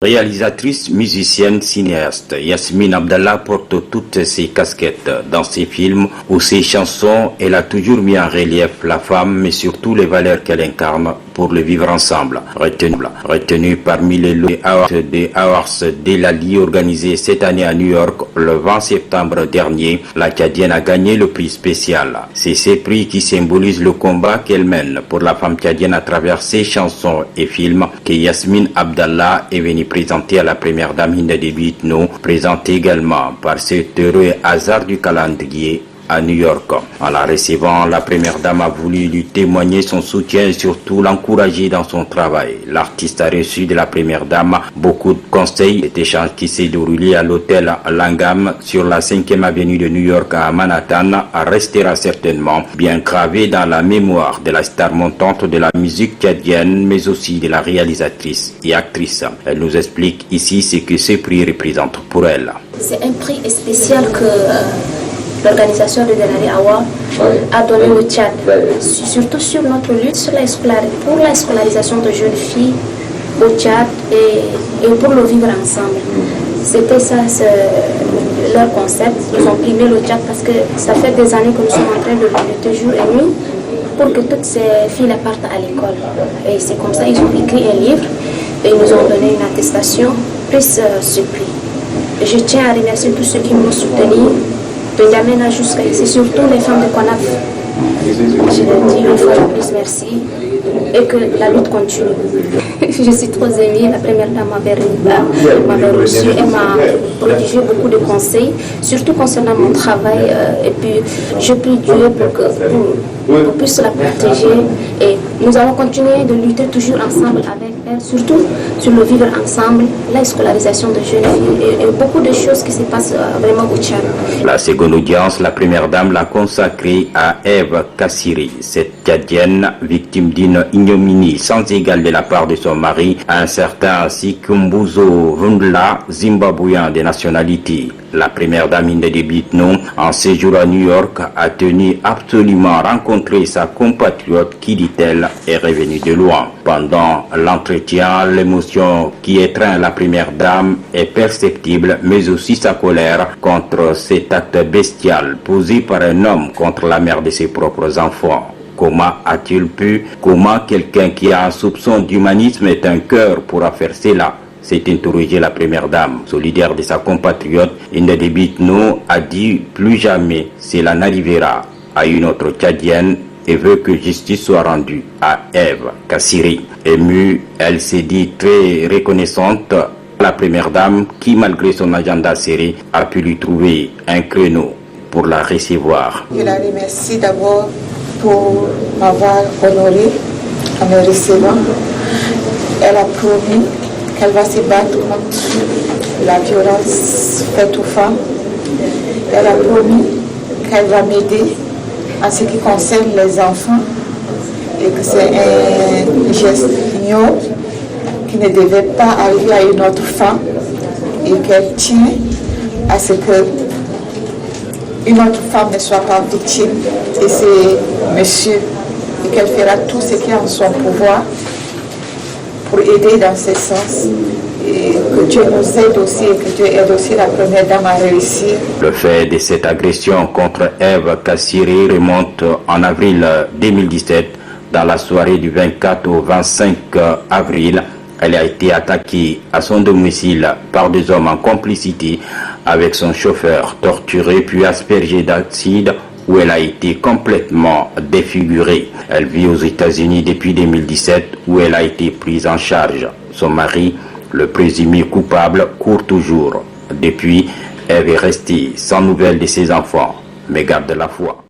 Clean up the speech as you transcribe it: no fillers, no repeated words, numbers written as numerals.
Réalisatrice, musicienne, cinéaste, Yasmine Abdallah porte toutes ses casquettes. Dans ses films ou ses chansons, elle a toujours mis en relief la femme, mais surtout les valeurs qu'elle incarne pour le vivre ensemble. Retenue parmi les Awards d'Elali organisés cette année à New York, le 20 septembre dernier, la Tchadienne a gagné le prix spécial. C'est ce prix qui symbolise le combat qu'elle mène pour la femme tchadienne à travers ses chansons et films que Yasmine Abdallah est venue présentée à la première dame Hinda Déby Itno, présentée également par cet heureux hasard du calendrier à New York. En la recevant, la première dame a voulu lui témoigner son soutien et surtout l'encourager dans son travail. L'artiste a reçu de la première dame beaucoup de conseils. Cet échange qui s'est déroulé à l'hôtel Langham sur la 5e avenue de New York à Manhattan restera certainement bien gravé dans la mémoire de la star montante de la musique tchadienne, mais aussi de la réalisatrice et actrice. Elle nous explique ici ce que ce prix représente pour elle. C'est un prix spécial que l'organisation de Delari Award a donné au Tchad, surtout sur notre lutte pour la scolarisation de jeunes filles au Tchad et pour le vivre ensemble. C'était ça leur concept. Ils ont primé le Tchad parce que ça fait des années que nous sommes en train de lutter jour et nuit pour que toutes ces filles partent à l'école. Et c'est comme ça qu'ils ont écrit un livre et ils nous ont donné une attestation plus ce prix. Je tiens à remercier tous ceux qui m'ont soutenu. De Yamena jusqu'à ici, surtout les femmes de Konaf. Je leur dis une fois de plus merci et que la lutte continue. Je suis trop émue, la première dame m'avait reçu, elle m'a prodigé beaucoup de conseils, surtout concernant mon travail. Et puis je prie Dieu pour qu'on puisse la protéger. Et nous allons continuer de lutter toujours ensemble avec elle, surtout sur le vivre ensemble, la scolarisation de jeunes filles et beaucoup de choses qui se passent vraiment au Tchad. La seconde audience, la première dame l'a consacrée à Eve Kassiri, cette Tchadienne victime d'une ignominie sans égale de la part de son mari, un certain Sikumbuzo Rundla, zimbabwéen de nationalité. La première dame Hinda Déby Itno, en séjour à New York, a tenu absolument à rencontrer sa compatriote qui, dit-elle, est revenue de loin. Pendant l'entretien, l'émotion qui étreint la première dame est perceptible, mais aussi sa colère contre cet acte bestial posé par un homme contre la mère de ses propres enfants. Comment a-t-il pu, comment quelqu'un qui a un soupçon d'humanisme et un cœur pourra faire cela? S'est interrogée la première dame. Solidaire de sa compatriote, Hinda Déby Itno a dit plus jamais cela n'arrivera à une autre Tchadienne et veut que justice soit rendue à Eve Kassiri. Émue, elle s'est dit très reconnaissante à la première dame qui, malgré son agenda serré, a pu lui trouver un créneau pour la recevoir. Je la remercie d'abord pour m'avoir honorée en me recevant. Elle a promis qu'elle va se battre contre la violence faite aux femmes. Elle a promis qu'elle va m'aider en ce qui concerne les enfants et que c'est un geste ignoble qui ne devait pas arriver à une autre femme et qu'elle tient à ce que une autre femme ne soit pas victime de ces messieurs et qu'elle fera tout ce qui est en son pouvoir pour aider dans ce sens et que Dieu nous aide aussi et que Dieu aide aussi la première dame à réussir. Le fait de cette agression contre Eve Kassiri remonte en avril 2017. Dans la soirée du 24 au 25 avril, elle a été attaquée à son domicile par des hommes en complicité avec son chauffeur, torturée puis aspergée d'acide, où elle a été complètement défigurée. Elle vit aux États-Unis depuis 2017 où elle a été prise en charge. Son mari, le présumé coupable, court toujours. Depuis, elle est restée sans nouvelles de ses enfants, mais garde la foi.